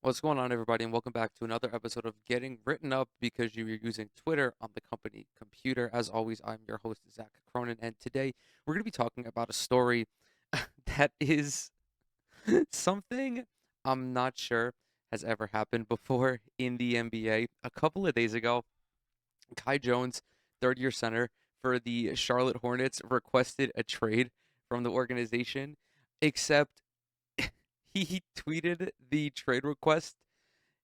What's going on, everybody, and welcome back to another episode of Getting Written Up because you are using Twitter on the company computer. As always, I'm your host, Zach Cronin, and today we're going to be talking about a story that is something I'm not sure has ever happened before in the NBA. A couple of days ago, Kai Jones, third year center for the Charlotte Hornets, requested a trade from the organization, except he tweeted the trade request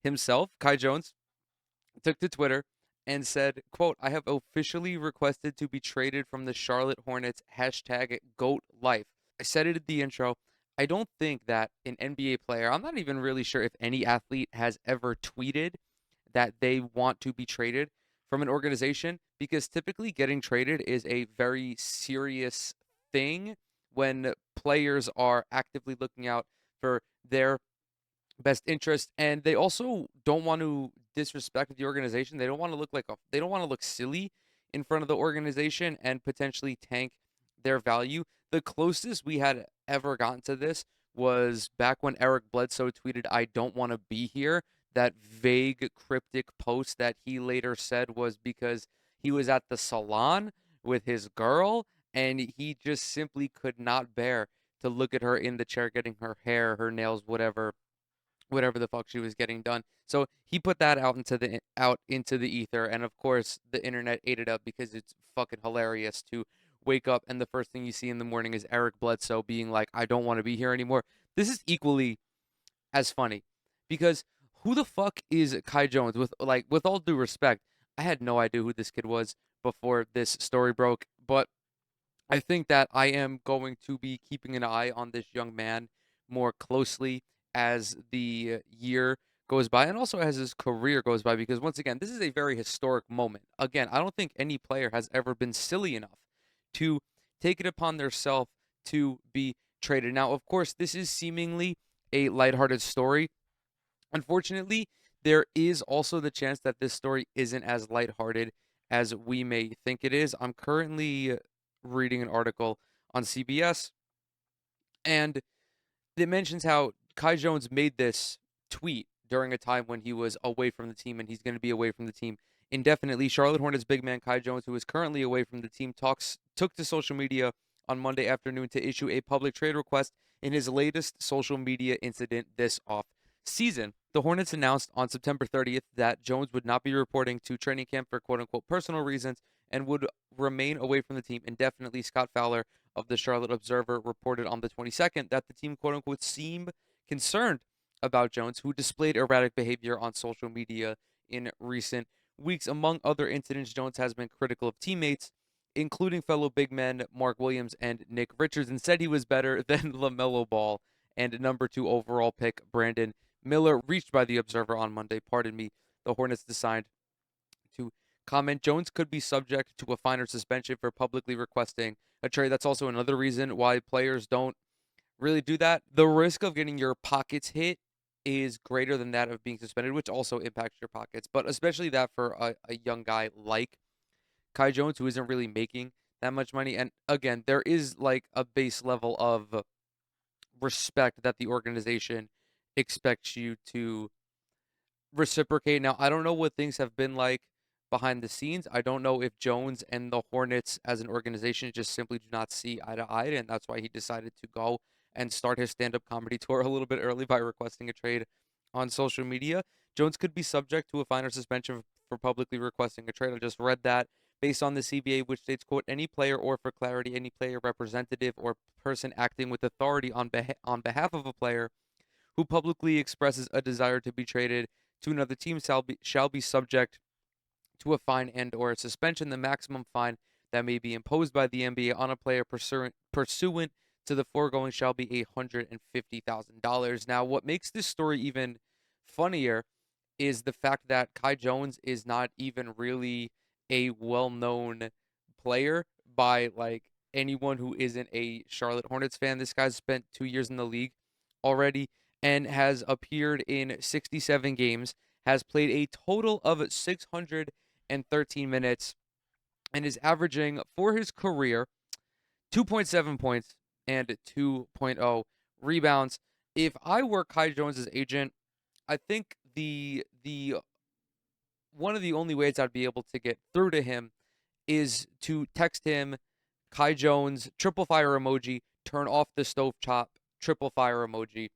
himself. Kai Jones took to Twitter and said, quote, I have officially requested to be traded from the Charlotte Hornets, hashtag GOAT life. I said it at the intro. I don't think that an NBA player, I'm not even really sure if any athlete has ever tweeted that they want to be traded from an organization, because typically getting traded is a very serious thing when players are actively looking out for their best interest, and they also don't want to disrespect the organization. They don't want to look like they don't want to look silly in front of the organization and potentially tank their value. The closest we had ever gotten to this was back when Eric Bledsoe tweeted, I don't want to be here. That vague, cryptic post that he later said was because he was at the salon with his girl and he just simply could not bear to look at her in the chair getting her hair, her nails, whatever the fuck she was getting done. So he put that out into the ether, and of course the internet ate it up because it's fucking hilarious to wake up and the first thing you see in the morning is Eric Bledsoe being like, "I don't want to be here anymore." This is equally as funny because who the fuck is Kai Jones? With all due respect, I had no idea who this kid was before this story broke, but I think that I am going to be keeping an eye on this young man more closely as the year goes by and also as his career goes by, because once again, this is a very historic moment. Again, I don't think any player has ever been silly enough to take it upon themselves to be traded. Now, of course, this is seemingly a lighthearted story. Unfortunately, there is also the chance that this story isn't as lighthearted as we may think it is. I'm currently reading an article on CBS, and it mentions how Kai Jones made this tweet during a time when he was away from the team, and he's going to be away from the team indefinitely. Charlotte Hornets big man Kai Jones, who is currently away from the team, took to social media on Monday afternoon to issue a public trade request in his latest social media incident this off season. The Hornets announced on September 30th that Jones would not be reporting to training camp for quote unquote personal reasons and would remain away from the team indefinitely. Scott Fowler of the Charlotte Observer reported on the 22nd that the team quote unquote seemed concerned about Jones, who displayed erratic behavior on social media in recent weeks. Among other incidents, Jones has been critical of teammates, including fellow big men Mark Williams and Nick Richards, and said he was better than LaMelo Ball and number 2 overall pick Brandon Miller, reached by the Observer on Monday. Pardon me. The Hornets decided to comment. Jones could be subject to a fine or suspension for publicly requesting a trade. That's also another reason why players don't really do that. The risk of getting your pockets hit is greater than that of being suspended, which also impacts your pockets, but especially that for a young guy like Kai Jones, who isn't really making that much money. And again, there is like a base level of respect that the organization expects you to reciprocate. Now, I don't know what things have been like behind the scenes. I don't know if Jones and the Hornets as an organization just simply do not see eye to eye, and that's why he decided to go and start his stand-up comedy tour a little bit early by requesting a trade on social media. Jones could be subject to a fine or suspension for publicly requesting a trade. I just read that based on the CBA, which states, quote, any player, or for clarity, any player representative or person acting with authority on behalf of a player who publicly expresses a desire to be traded to another team shall be subject to a fine and or a suspension. The maximum fine that may be imposed by the NBA on a player pursuant to the foregoing shall be $150,000. Now, what makes this story even funnier is the fact that Kai Jones is not even really a well-known player by like anyone who isn't a Charlotte Hornets fan. This guy's spent 2 years in the league already and has appeared in 67 games, has played a total of 613 minutes, and is averaging for his career 2.7 points and 2.0 rebounds. If I were Kai Jones's agent, I think the one of the only ways I'd be able to get through to him is to text him Kai Jones triple fire emoji, turn off the stove chop triple fire emoji.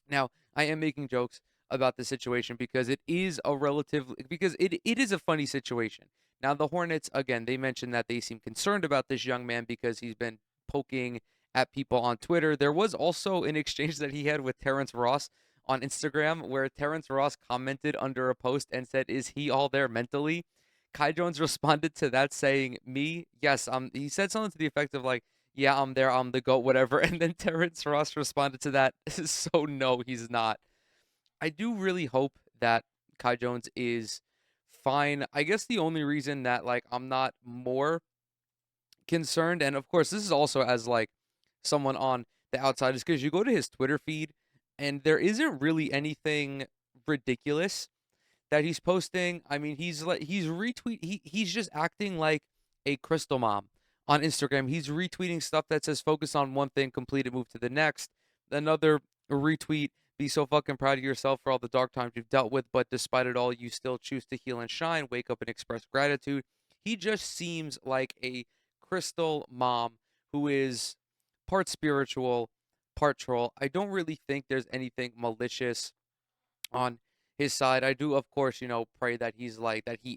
Now, I am making jokes about the situation because it is a funny situation. Now, the Hornets, again, they mentioned that they seem concerned about this young man because he's been poking at people on Twitter. There was also an exchange that he had with Terrence Ross on Instagram where Terrence Ross commented under a post and said, "Is he all there mentally?" Kai Jones responded to that saying, "Me? Yes." He said something to the effect of like, "Yeah, I'm there, I'm the GOAT, whatever." And then Terrence Ross responded to that, "So no, he's not." I do really hope that Kai Jones is fine. I guess the only reason that like I'm not more concerned, and of course this is also as like someone on the outside, is because you go to his Twitter feed and there isn't really anything ridiculous that he's posting. I mean, he's just acting like a crystal mom on Instagram. He's retweeting stuff that says focus on one thing, complete it, move to the next. Another retweet, be so fucking proud of yourself for all the dark times you've dealt with, but despite it all, you still choose to heal and shine, wake up and express gratitude. He just seems like a crystal mom who is part spiritual, part troll. I don't really think there's anything malicious on his side. I do, of course, pray that he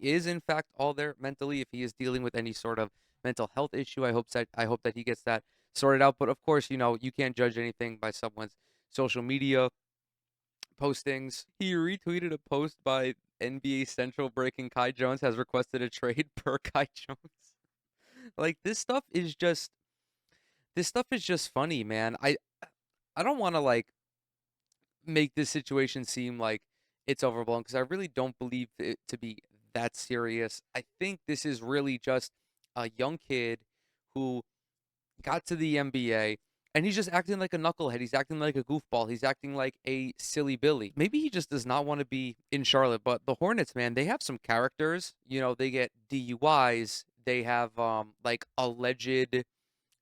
is in fact all there mentally. If he is dealing with any sort of mental health issue, I hope that he gets that sorted out. But of course, you can't judge anything by someone's social media postings. He retweeted a post by NBA Central breaking Kai Jones has requested a trade per Kai Jones. Like this stuff is just funny, man. I don't want to like make this situation seem like it's overblown because I really don't believe it to be that serious. I think this is really just a young kid who got to the NBA and he's just acting like a knucklehead. He's acting like a goofball. He's acting like a silly Billy. Maybe he just does not want to be in Charlotte, but the Hornets, man, they have some characters. They get DUIs, they have like alleged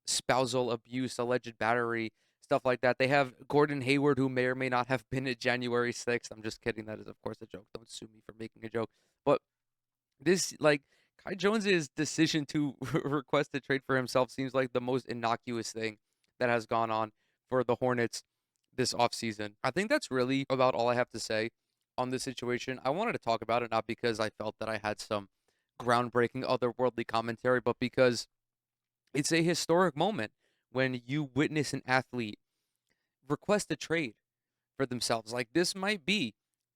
spousal abuse, alleged battery, stuff like that. They have Gordon Hayward, who may or may not have been at January 6th. I'm just kidding. That is, of course, a joke. Don't sue me for making a joke. But this, like, Kai Jones's decision to request a trade for himself seems like the most innocuous thing that has gone on for the Hornets this offseason. I think that's really about all I have to say on this situation. I wanted to talk about it not because I felt that I had some groundbreaking otherworldly commentary, but because it's a historic moment when you witness an athlete request a trade for themselves. Like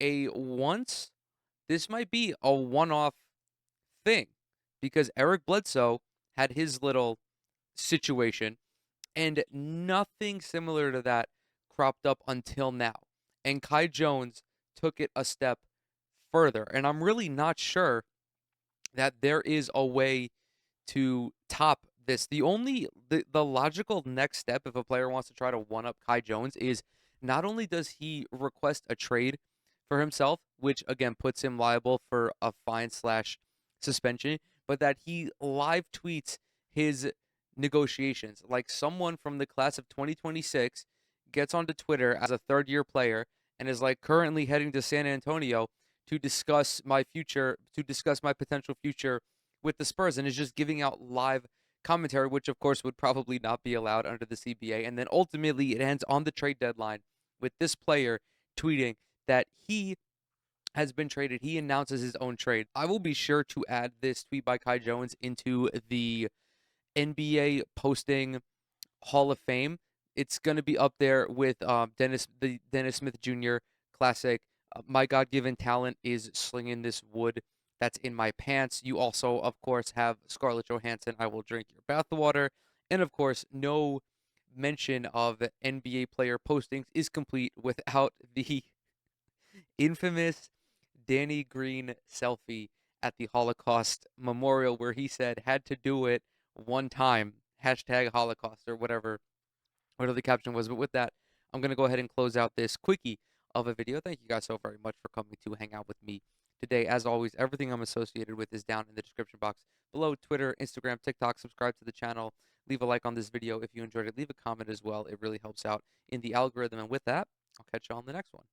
a once, this might be a one-off thing because Eric Bledsoe had his little situation and nothing similar to that cropped up until now. And Kai Jones took it a step further. And I'm really not sure that there is a way to top this. The logical next step if a player wants to try to one up Kai Jones is not only does he request a trade for himself, which again puts him liable for a fine slash suspension, but that he live tweets his negotiations. Like someone from the class of 2026 gets onto Twitter as a third year player and is like currently heading to San Antonio to discuss my potential future with the Spurs, and is just giving out live commentary, which of course would probably not be allowed under the CBA. And then ultimately it ends on the trade deadline with this player tweeting that he has been traded. He announces his own trade. I will be sure to add this tweet by Kai Jones into the NBA posting Hall of Fame. It's going to be up there with the Dennis Smith Jr. classic. My God given talent is slinging this wood that's in my pants. You also, of course, have Scarlett Johansson. I will drink your bathwater. And of course, no mention of NBA player postings is complete without the infamous Danny Green selfie at the Holocaust Memorial where he said had to do it one time. Hashtag Holocaust or whatever the caption was. But with that, I'm going to go ahead and close out this quickie of a video. Thank you guys so very much for coming to hang out with me today. As always, everything I'm associated with is down in the description box below. Twitter, Instagram, TikTok. Subscribe to the channel. Leave a like on this video if you enjoyed it. Leave a comment as well. It really helps out in the algorithm. And with that, I'll catch you on the next one.